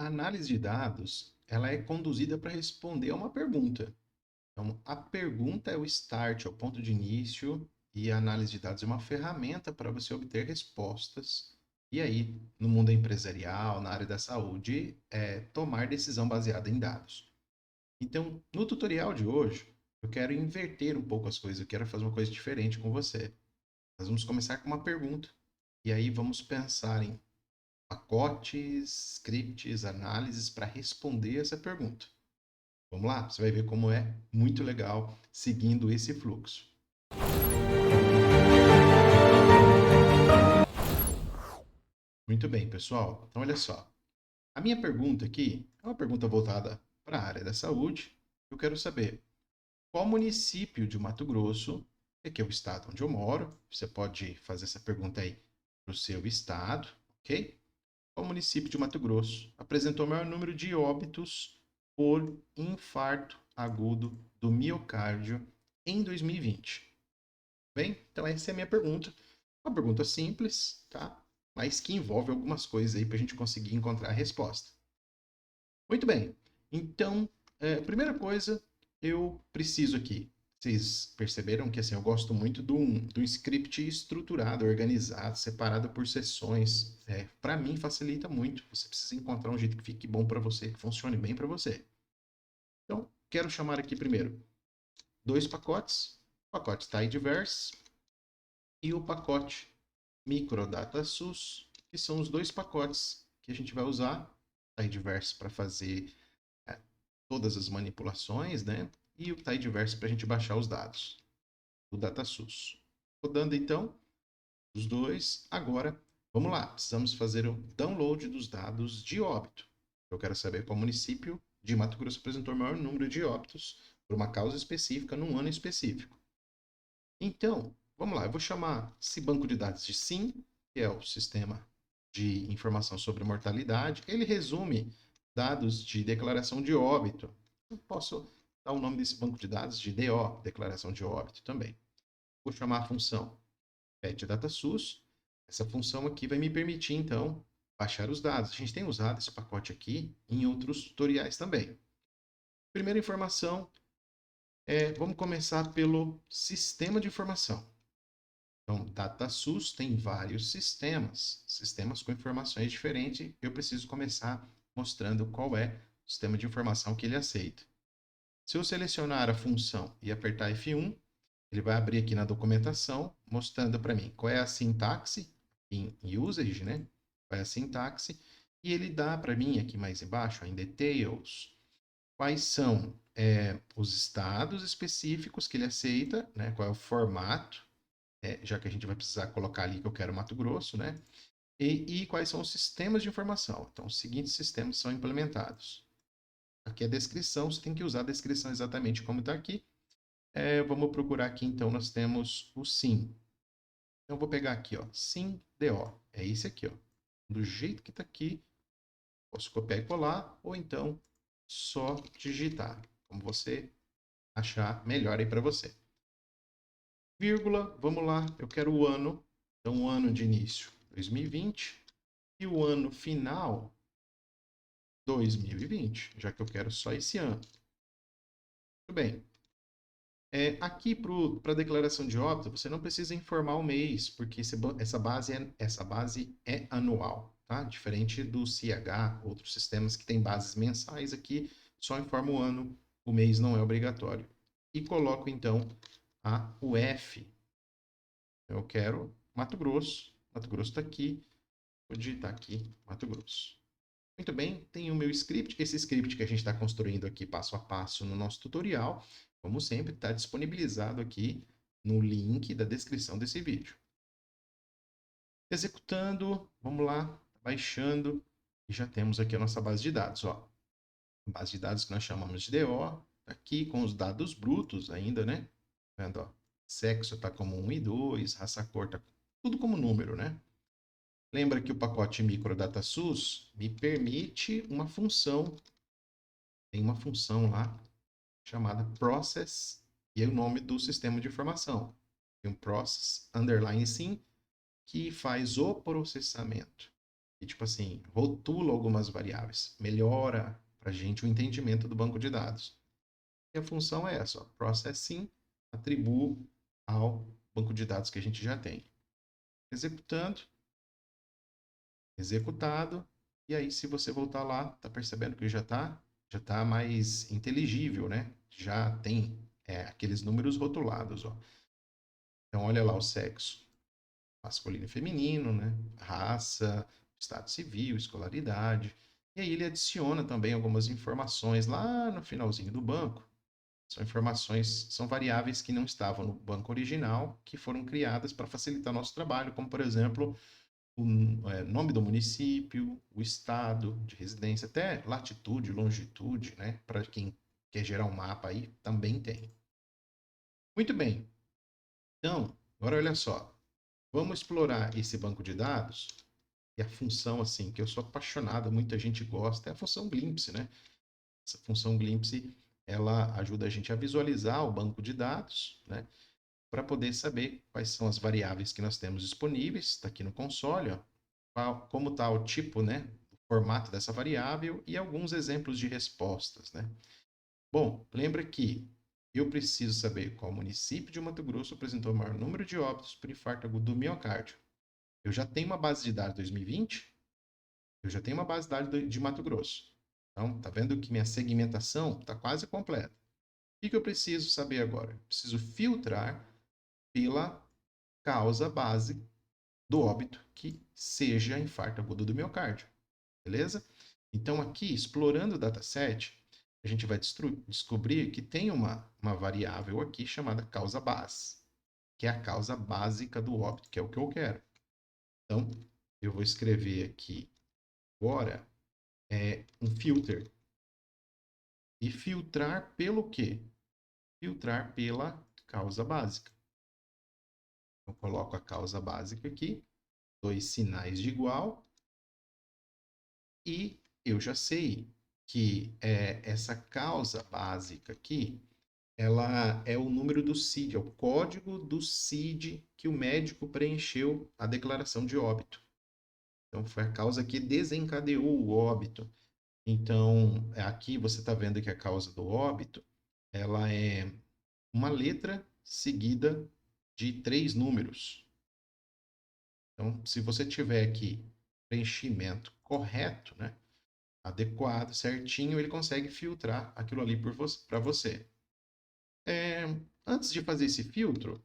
A análise de dados, ela é conduzida para responder a uma pergunta. Então, a pergunta é o start, é o ponto de início, e a análise de dados é uma ferramenta para você obter respostas. E aí, no mundo empresarial, na área da saúde, tomar decisão baseada em dados. Então, no tutorial de hoje, eu quero inverter um pouco as coisas, eu quero fazer uma coisa diferente com você. Nós vamos começar com uma pergunta, e aí vamos pensar em pacotes, scripts, análises para responder essa pergunta. Vamos lá? Você vai ver como é muito legal seguindo esse fluxo. Muito bem, pessoal. Então, olha só. A minha pergunta aqui é uma pergunta voltada para a área da saúde. Eu quero saber qual município de Mato Grosso, que é o estado onde eu moro, você pode fazer essa pergunta aí para o seu estado, ok? Qual município de Mato Grosso apresentou o maior número de óbitos por infarto agudo do miocárdio em 2020? Bem, então essa é a minha pergunta. Uma pergunta simples, tá? Mas que envolve algumas coisas aí para a gente conseguir encontrar a resposta. Muito bem. Então, primeira coisa, eu preciso aqui. Vocês perceberam que assim, eu gosto muito de um script estruturado, organizado, separado por sessões. Para mim facilita muito. Você precisa encontrar um jeito que fique bom para você, que funcione bem para você. Então, quero chamar aqui primeiro dois pacotes, o pacote Tidyverse e o pacote MicrodataSUS, que são os dois pacotes que a gente vai usar, Tidyverse para fazer é, todas as manipulações, né? E o Tidyverse para a gente baixar os dados, o DataSUS. Rodando então os dois, agora vamos lá, precisamos fazer o download dos dados de óbito. Eu quero saber qual município de Mato Grosso apresentou o maior número de óbitos por uma causa específica num ano específico. Então, vamos lá, eu vou chamar esse banco de dados de SIM, que é o Sistema de Informação sobre Mortalidade. Ele resume dados de declaração de óbito. Eu posso dar o nome desse banco de dados de DO, Declaração de Óbito também. Vou chamar a função PetDataSUS. Essa função aqui vai me permitir, então, baixar os dados. A gente tem usado esse pacote aqui em outros tutoriais também. Primeira informação, vamos começar pelo sistema de informação. Então, DataSUS tem vários sistemas com informações diferentes. Eu preciso começar mostrando qual é o sistema de informação que ele aceita. Se eu selecionar a função e apertar F1, ele vai abrir aqui na documentação, mostrando para mim qual é a sintaxe em usage, né? Qual é a sintaxe, e ele dá para mim aqui mais embaixo, em details, quais são os estados específicos que ele aceita, né? Qual é o formato, já que a gente vai precisar colocar ali que eu quero Mato Grosso, né? E quais são os sistemas de informação. Então, os seguintes sistemas são implementados. Aqui é a descrição, você tem que usar a descrição exatamente como está aqui. Vamos procurar aqui, então, nós temos o SIM. Então, eu vou pegar aqui, ó, SIM-DO. É esse aqui, ó. Do jeito que está aqui, posso copiar e colar, ou então só digitar, como você achar melhor aí para você. Vírgula, vamos lá, eu quero o ano. Então, o ano de início, 2020, e o ano final, 2020, já que eu quero só esse ano. Muito bem. Aqui para a declaração de óbito, você não precisa informar o mês, porque essa base é anual, tá? Diferente do CH, outros sistemas que têm bases mensais, aqui só informa o ano, o mês não é obrigatório. E coloco então a UF. Eu quero Mato Grosso está aqui, vou digitar aqui Mato Grosso. Muito bem, tem o meu script. Esse script que a gente está construindo aqui passo a passo no nosso tutorial, como sempre, está disponibilizado aqui no link da descrição desse vídeo. Executando, vamos lá, baixando, e já temos aqui a nossa base de dados. Ó. A base de dados que nós chamamos de DO, aqui com os dados brutos ainda, né? Tá vendo, ó? Sexo está como 1 e 2, raça cor está tudo como número, né? Lembra que o pacote MicroDataSUS me permite uma função, tem uma função lá chamada Process, e é o nome do sistema de informação. Tem um Process underline sim, que faz o processamento e tipo assim, rotula algumas variáveis, melhora para a gente o entendimento do banco de dados. E a função é essa, ó, processing, atribuo ao banco de dados que a gente já tem. Executando, executado, e aí se você voltar lá, tá percebendo que já tá mais inteligível, né? Já tem aqueles números rotulados, ó. Então olha lá o sexo, masculino e feminino, né? Raça, estado civil, escolaridade. E aí ele adiciona também algumas informações lá no finalzinho do banco. São informações, são variáveis que não estavam no banco original, que foram criadas para facilitar nosso trabalho, como por exemplo o nome do município, o estado de residência, até latitude, longitude, né? Para quem quer gerar um mapa aí, também tem. Muito bem. Então, agora olha só. Vamos explorar esse banco de dados e a função assim que eu sou apaixonado, muita gente gosta, é a função Glimpse, né? Essa função Glimpse, ela ajuda a gente a visualizar o banco de dados, né? Para poder saber quais são as variáveis que nós temos disponíveis, está aqui no console, ó, como está o tipo, né? O formato dessa variável e alguns exemplos de respostas, né? Bom, lembra que eu preciso saber qual município de Mato Grosso apresentou o maior número de óbitos por infarto agudo do miocárdio. Eu já tenho uma base de dados 2020, eu já tenho uma base de dados de Mato Grosso. Então, tá vendo que minha segmentação está quase completa. O que eu preciso saber agora? Eu preciso filtrar pela causa base do óbito que seja infarto agudo do miocárdio. Beleza? Então, aqui, explorando o dataset, a gente vai descobrir que tem uma variável aqui chamada causa base, que é a causa básica do óbito, que é o que eu quero. Então, eu vou escrever aqui agora um filter. E filtrar pelo quê? Filtrar pela causa básica. Eu coloco a causa básica aqui, dois sinais de igual, e eu já sei que essa causa básica aqui, ela é o número do CID, é o código do CID que o médico preencheu a declaração de óbito. Então, foi a causa que desencadeou o óbito. Então, aqui você está vendo que a causa do óbito, ela é uma letra seguida de 3 números. Então, se você tiver aqui preenchimento correto, né, adequado, certinho, ele consegue filtrar aquilo ali para você. Antes de fazer esse filtro,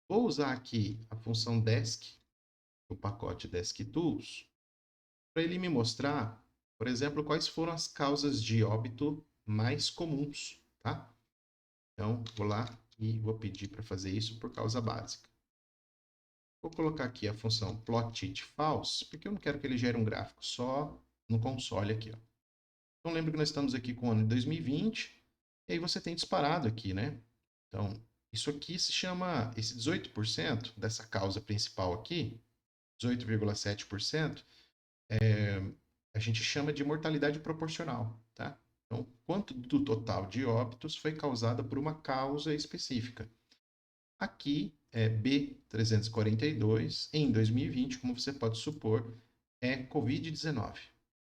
vou usar aqui a função desk, o pacote Desk Tools, para ele me mostrar, por exemplo, quais foram as causas de óbito mais comuns, tá? Então, vou lá e vou pedir para fazer isso por causa básica. Vou colocar aqui a função plotItFalse, porque eu não quero que ele gere um gráfico só no console aqui, ó. Então, lembra que nós estamos aqui com o ano de 2020, e aí você tem disparado aqui, né? Então, isso aqui se chama, esse 18% dessa causa principal aqui, 18,7%, a gente chama de mortalidade proporcional, tá? Então, quanto do total de óbitos foi causada por uma causa específica? Aqui é B342, em 2020, como você pode supor, é Covid-19,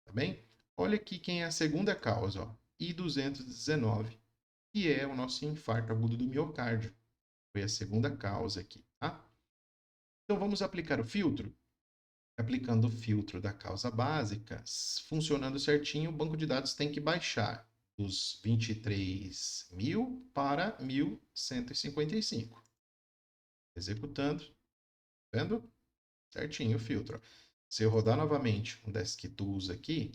tá bem? Olha aqui quem é a segunda causa, ó, I219, que é o nosso infarto agudo do miocárdio. Foi a segunda causa aqui, tá? Então vamos aplicar o filtro? Aplicando o filtro da causa básica, funcionando certinho, o banco de dados tem que baixar dos 23.000 para 1.155. Executando, vendo? Certinho o filtro. Se eu rodar novamente um Desk Tools aqui,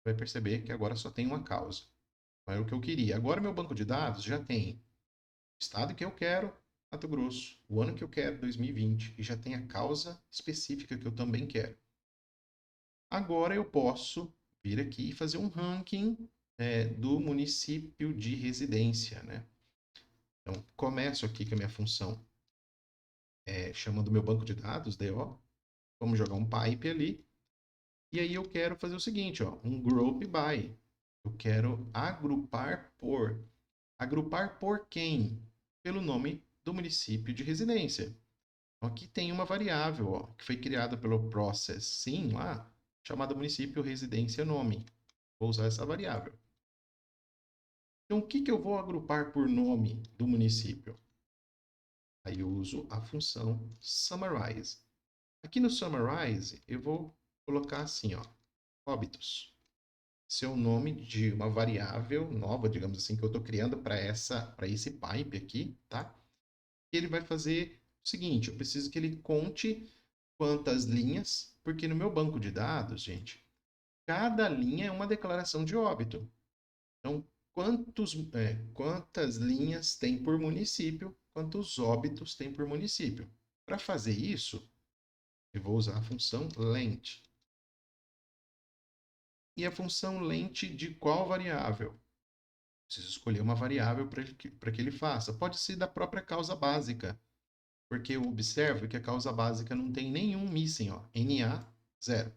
vai perceber que agora só tem uma causa. Não é o que eu queria. Agora meu banco de dados já tem o estado que eu quero, Mato Grosso, o ano que eu quero, 2020, e já tem a causa específica que eu também quero. Agora eu posso vir aqui e fazer um ranking do município de residência, né? Então, começo aqui com a minha função chamando meu banco de dados, DO. Vamos jogar um pipe ali. E aí eu quero fazer o seguinte, ó, um group by. Eu quero agrupar por. Agrupar por quem? Pelo nome do município de residência. Então, aqui tem uma variável, ó, que foi criada pelo process sim lá, chamada município, residência, nome. Vou usar essa variável. Então, o que eu vou agrupar por nome do município? Aí eu uso a função summarize. Aqui no summarize, eu vou colocar assim, ó, Óbitos. Seu nome de uma variável nova, digamos assim, que eu estou criando para esse pipe aqui, tá? Ele vai fazer o seguinte, eu preciso que ele conte quantas linhas, porque no meu banco de dados, gente, cada linha é uma declaração de óbito. Então, quantas linhas tem por município, quantos óbitos tem por município. Para fazer isso, eu vou usar a função length. E a função length de qual variável? Preciso escolher uma variável para que ele faça. Pode ser da própria causa básica, porque eu observo que a causa básica não tem nenhum missing, ó, NA 0.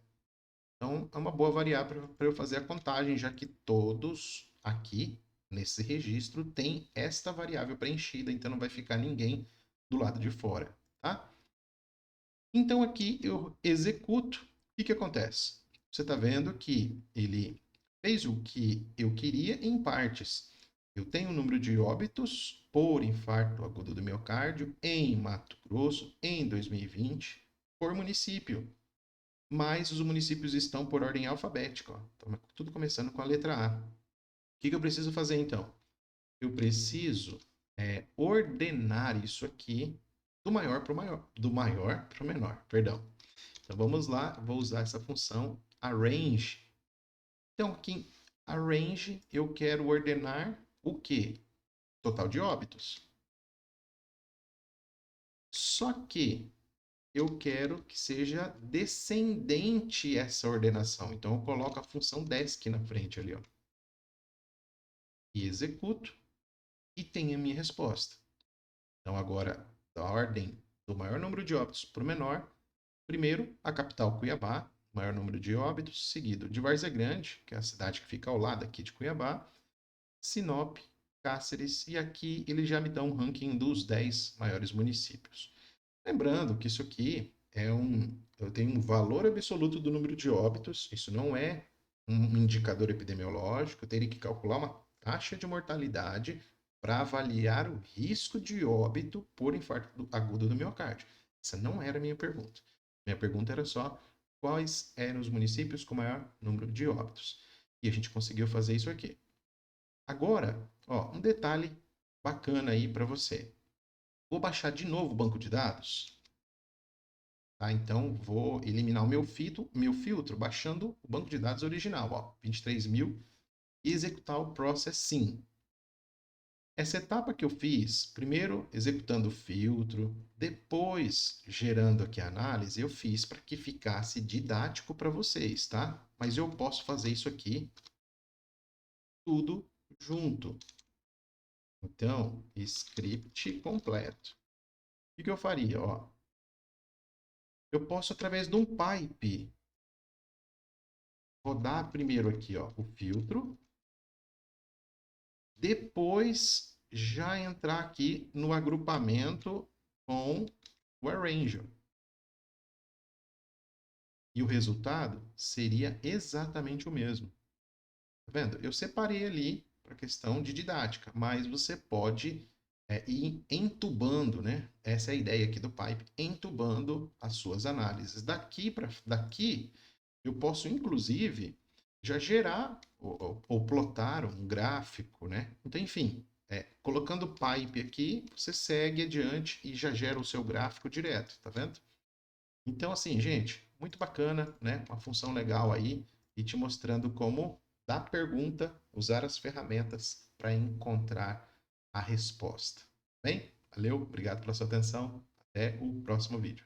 Então, é uma boa variável para eu fazer a contagem, já que todos aqui nesse registro têm esta variável preenchida, então não vai ficar ninguém do lado de fora, tá? Então, aqui eu executo. O que acontece? Você está vendo que ele fez o que eu queria em partes. Eu tenho o número de óbitos por infarto agudo do miocárdio em Mato Grosso em 2020 por município. Mas os municípios estão por ordem alfabética. Ó. Então, tudo começando com a letra A. O que eu preciso fazer então? Eu preciso ordenar isso aqui do maior para o maior, do maior para o menor, perdão. Então vamos lá, vou usar essa função arrange. Então aqui em arrange eu quero ordenar o quê? Total de óbitos. Só que eu quero que seja descendente essa ordenação. Então eu coloco a função desc na frente ali, ó. E executo e tenho a minha resposta. Então agora, da ordem do maior número de óbitos para o menor, primeiro a capital Cuiabá, maior número de óbitos, seguido de Várzea Grande, que é a cidade que fica ao lado aqui de Cuiabá, Sinop, Cáceres, e aqui ele já me dá um ranking dos 10 maiores municípios. Lembrando que isso aqui eu tenho um valor absoluto do número de óbitos, isso não é um indicador epidemiológico, eu teria que calcular uma taxa de mortalidade para avaliar o risco de óbito por infarto agudo do miocárdio. Essa não era a minha pergunta. Minha pergunta era só quais eram os municípios com maior número de óbitos. E a gente conseguiu fazer isso aqui. Agora, ó, um detalhe bacana aí para você. Vou baixar de novo o banco de dados. Tá? Então, vou eliminar o meu filtro baixando o banco de dados original, ó, 23.000, e executar o process sim. Essa etapa que eu fiz, primeiro executando o filtro, depois gerando aqui a análise, eu fiz para que ficasse didático para vocês, tá? Mas eu posso fazer isso aqui tudo junto. Então, script completo. O que eu faria? Ó, eu posso, através de um pipe, rodar primeiro aqui ó, o filtro, depois já entrar aqui no agrupamento com o arranger. E o resultado seria exatamente o mesmo. Tá vendo? Eu separei ali para questão de didática, mas você pode ir entubando, né? Essa é a ideia aqui do pipe, entubando as suas análises. Daqui eu posso, inclusive, já gerar ou plotar um gráfico, né? Então, enfim, colocando o pipe aqui, você segue adiante e já gera o seu gráfico direto, tá vendo? Então, assim, gente, muito bacana, né? Uma função legal aí e te mostrando como, da pergunta, usar as ferramentas para encontrar a resposta. Bem, valeu, obrigado pela sua atenção. Até o próximo vídeo.